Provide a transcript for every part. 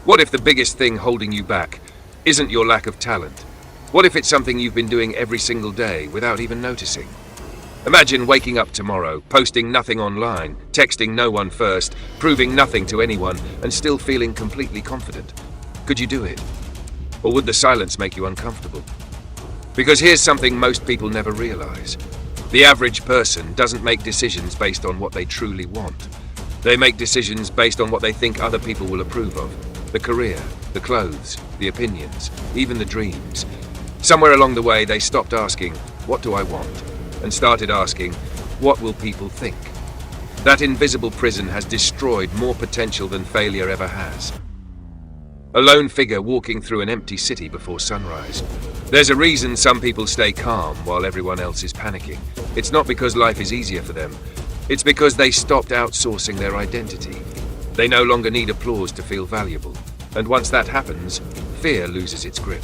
What if the biggest thing holding you back isn't your lack of talent? What if it's something you've been doing every single day without even noticing? Imagine waking up tomorrow, posting nothing online, texting no one first, proving nothing to anyone, and still feeling completely confident. Could you do it? Or would the silence make you uncomfortable? Because here's something most people never realize. The average person doesn't make decisions based on what they truly want. They make decisions based on what they think other people will approve of. The career, the clothes, the opinions, even the dreams. Somewhere along the way, they stopped asking, "What do I want?" and started asking, "What will people think?" That invisible prison has destroyed more potential than failure ever has. A lone figure walking through an empty city before sunrise. There's a reason some people stay calm while everyone else is panicking. It's not because life is easier for them. It's because they stopped outsourcing their identity. They no longer need applause to feel valuable. And once that happens, fear loses its grip.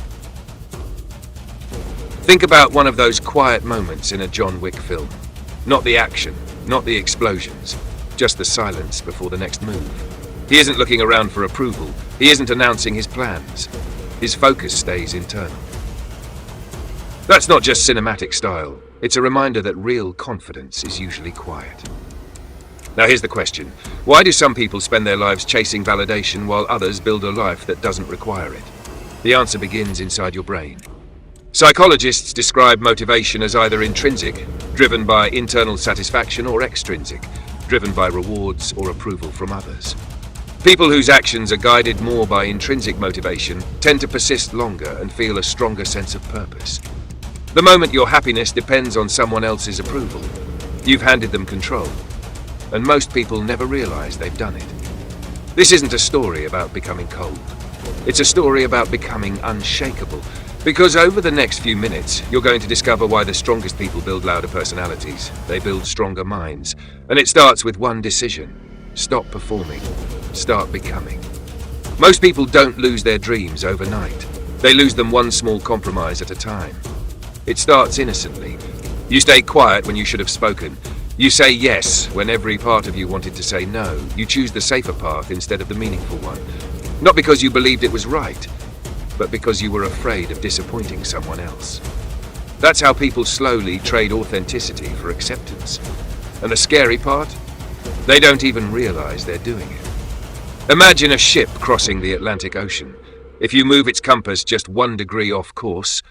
Think about one of those quiet moments in a John Wick film. Not the action, not the explosions, just the silence before the next move. He isn't looking around for approval. He isn't announcing his plans. His focus stays internal. That's not just cinematic style. It's a reminder that real confidence is usually quiet. Now here's the question. Why do some people spend their lives chasing validation while others build a life that doesn't require it? The answer begins inside your brain. Psychologists describe motivation as either intrinsic, driven by internal satisfaction, or extrinsic, driven by rewards or approval from others. People whose actions are guided more by intrinsic motivation tend to persist longer and feel a stronger sense of purpose. The moment your happiness depends on someone else's approval, you've handed them control. And most people never realize they've done it. This isn't a story about becoming cold. It's a story about becoming unshakable. Because over the next few minutes, you're going to discover why the strongest people build louder personalities. They build stronger minds. And it starts with one decision. Stop performing. Start becoming. Most people don't lose their dreams overnight. They lose them one small compromise at a time. It starts innocently. You stay quiet when you should have spoken. You say yes when every part of you wanted to say no. You choose the safer path instead of the meaningful one. Not because you believed it was right, but because you were afraid of disappointing someone else. That's how people slowly trade authenticity for acceptance. And the scary part? They don't even realize they're doing it. Imagine a ship crossing the Atlantic Ocean. If you move its compass just 1 degree off course,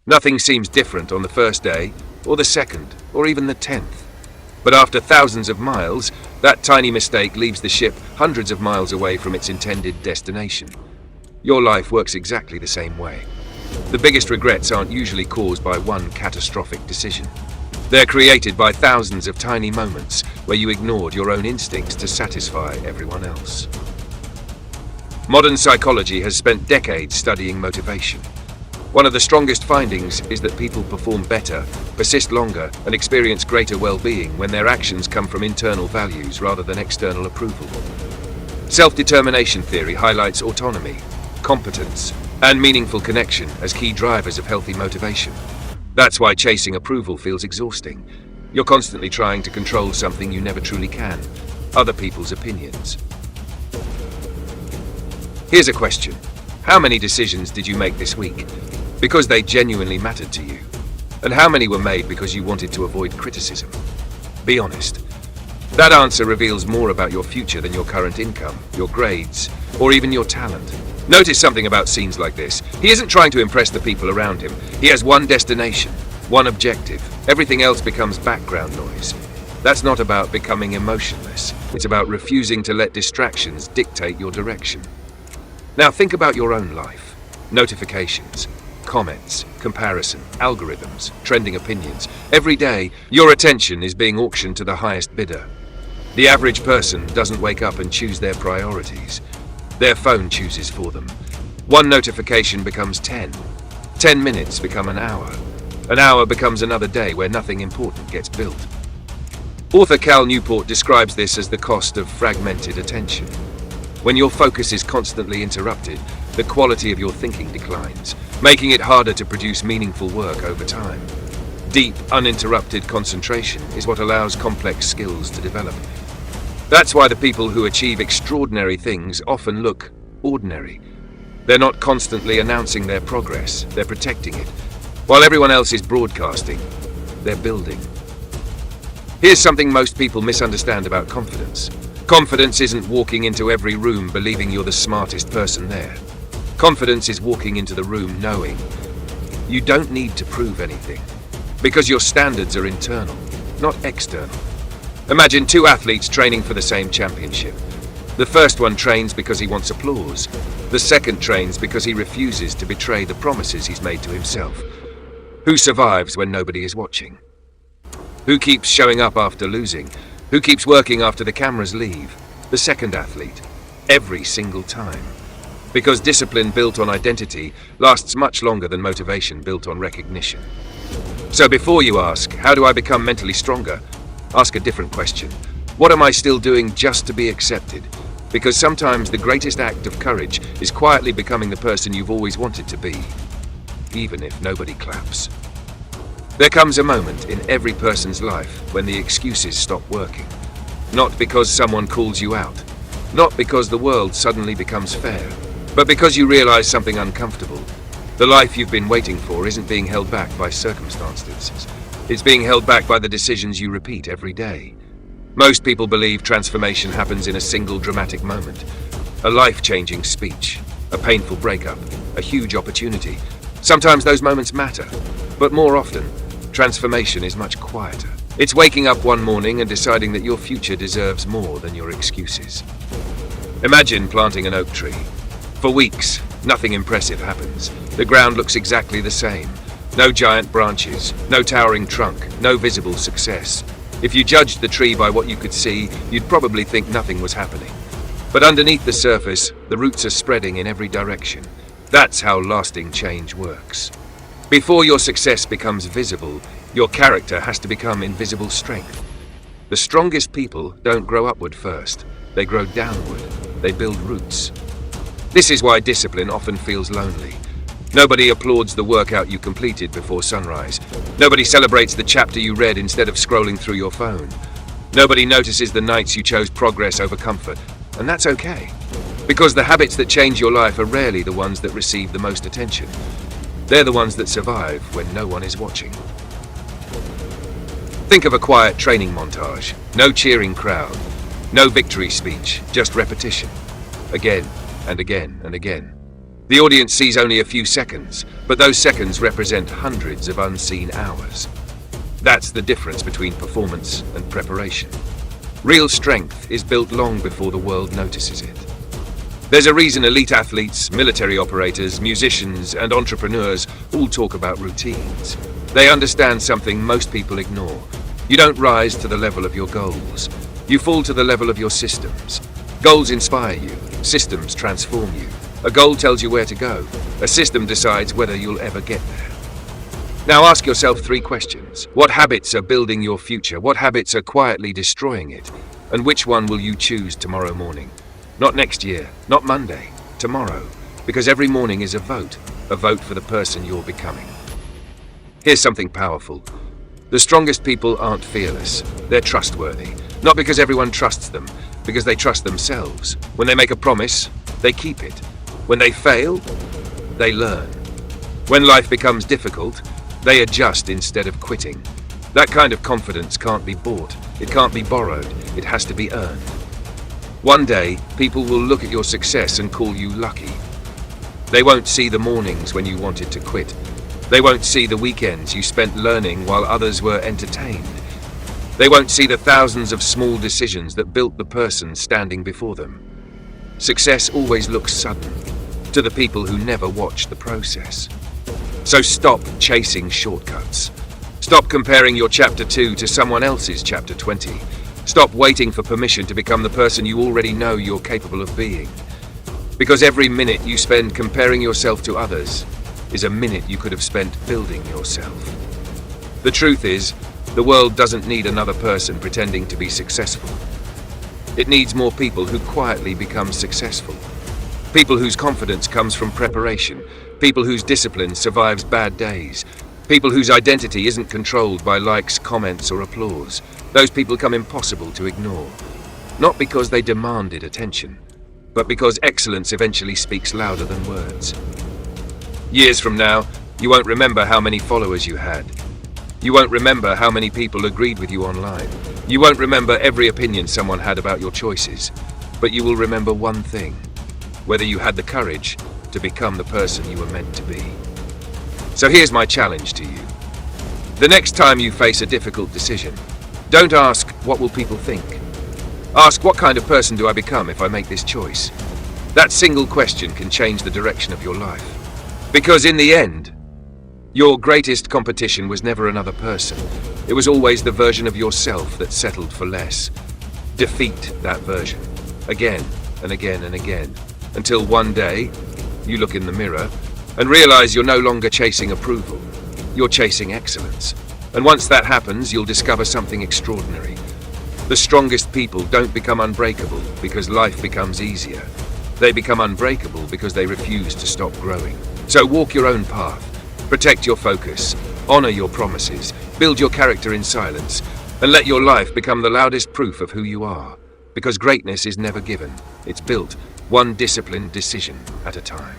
nothing seems different on the first day, or the second, or even the 10th. But after thousands of miles, that tiny mistake leaves the ship hundreds of miles away from its intended destination. Your life works exactly the same way. The biggest regrets aren't usually caused by one catastrophic decision. They're created by thousands of tiny moments where you ignored your own instincts to satisfy everyone else. Modern psychology has spent decades studying motivation. One of the strongest findings is that people perform better, persist longer, and experience greater well-being when their actions come from internal values rather than external approval. Self-determination theory highlights autonomy, competence, and meaningful connection as key drivers of healthy motivation. That's why chasing approval feels exhausting. You're constantly trying to control something you never truly can, other people's opinions. Here's a question. How many decisions did you make this week because they genuinely mattered to you? And how many were made because you wanted to avoid criticism? Be honest. That answer reveals more about your future than your current income, your grades, or even your talent. Notice something about scenes like this. He isn't trying to impress the people around him. He has one destination, one objective. Everything else becomes background noise. That's not about becoming emotionless. It's about refusing to let distractions dictate your direction. Now think about your own life. Notifications, comments, comparison, algorithms, trending opinions. Every day, your attention is being auctioned to the highest bidder. The average person doesn't wake up and choose their priorities. Their phone chooses for them. One notification becomes 10. 10 minutes become an hour. An hour becomes another day where nothing important gets built. Author Cal Newport describes this as the cost of fragmented attention. When your focus is constantly interrupted, the quality of your thinking declines, making it harder to produce meaningful work over time. Deep, uninterrupted concentration is what allows complex skills to develop. That's why the people who achieve extraordinary things often look ordinary. They're not constantly announcing their progress, they're protecting it. While everyone else is broadcasting, they're building. Here's something most people misunderstand about confidence. Confidence isn't walking into every room believing you're the smartest person there. Confidence is walking into the room knowing you don't need to prove anything, because your standards are internal, not external. Imagine two athletes training for the same championship. The first one trains because he wants applause. The second trains because he refuses to betray the promises he's made to himself. Who survives when nobody is watching? Who keeps showing up after losing? Who keeps working after the cameras leave? The second athlete. Every single time. Because discipline built on identity lasts much longer than motivation built on recognition. So before you ask, how do I become mentally stronger? Ask a different question. What am I still doing just to be accepted? Because sometimes the greatest act of courage is quietly becoming the person you've always wanted to be, even if nobody claps. There comes a moment in every person's life when the excuses stop working. Not because someone calls you out, not because the world suddenly becomes fair, but because you realize something uncomfortable. The life you've been waiting for isn't being held back by circumstances. It's being held back by the decisions you repeat every day. Most people believe transformation happens in a single dramatic moment. A life-changing speech, a painful breakup, a huge opportunity. Sometimes those moments matter, but more often, transformation is much quieter. It's waking up one morning and deciding that your future deserves more than your excuses. Imagine planting an oak tree. For weeks, nothing impressive happens. The ground looks exactly the same. No giant branches, no towering trunk, no visible success. If you judged the tree by what you could see, you'd probably think nothing was happening. But underneath the surface, the roots are spreading in every direction. That's how lasting change works. Before your success becomes visible, your character has to become invisible strength. The strongest people don't grow upward first. They grow downward. They build roots. This is why discipline often feels lonely. Nobody applauds the workout you completed before sunrise. Nobody celebrates the chapter you read instead of scrolling through your phone. Nobody notices the nights you chose progress over comfort. And that's okay. Because the habits that change your life are rarely the ones that receive the most attention. They're the ones that survive when no one is watching. Think of a quiet training montage. No cheering crowd. No victory speech. Just repetition. Again and again and again. The audience sees only a few seconds, but those seconds represent hundreds of unseen hours. That's the difference between performance and preparation. Real strength is built long before the world notices it. There's a reason elite athletes, military operators, musicians, and entrepreneurs all talk about routines. They understand something most people ignore. You don't rise to the level of your goals. You fall to the level of your systems. Goals inspire you. Systems transform you. A goal tells you where to go. A system decides whether you'll ever get there. Now ask yourself 3 questions. What habits are building your future? What habits are quietly destroying it? And which one will you choose tomorrow morning? Not next year, not Monday, tomorrow. Because every morning is a vote for the person you're becoming. Here's something powerful. The strongest people aren't fearless. They're trustworthy. Not because everyone trusts them, because they trust themselves. When they make a promise, they keep it. When they fail, they learn. When life becomes difficult, they adjust instead of quitting. That kind of confidence can't be bought. It can't be borrowed. It has to be earned. One day, people will look at your success and call you lucky. They won't see the mornings when you wanted to quit. They won't see the weekends you spent learning while others were entertained. They won't see the thousands of small decisions that built the person standing before them. Success always looks sudden to the people who never watch the process. So stop chasing shortcuts. Stop comparing your chapter 2 to someone else's chapter 20. Stop waiting for permission to become the person you already know you're capable of being. Because every minute you spend comparing yourself to others is a minute you could have spent building yourself. The truth is, the world doesn't need another person pretending to be successful. It needs more people who quietly become successful. People whose confidence comes from preparation. People whose discipline survives bad days. People whose identity isn't controlled by likes, comments, or applause. Those people become impossible to ignore. Not because they demanded attention, but because excellence eventually speaks louder than words. Years from now, you won't remember how many followers you had. You won't remember how many people agreed with you online. You won't remember every opinion someone had about your choices. But you will remember one thing: whether you had the courage to become the person you were meant to be. So here's my challenge to you. The next time you face a difficult decision, don't ask, "What will people think?" Ask, "What kind of person do I become if I make this choice?" That single question can change the direction of your life. Because in the end, your greatest competition was never another person. It was always the version of yourself that settled for less. Defeat that version, again and again and again, until one day, you look in the mirror and realize you're no longer chasing approval. You're chasing excellence. And once that happens, you'll discover something extraordinary. The strongest people don't become unbreakable because life becomes easier. They become unbreakable because they refuse to stop growing. So walk your own path. Protect your focus. Honor your promises. Build your character in silence. And let your life become the loudest proof of who you are. Because greatness is never given. It's built, one disciplined decision at a time.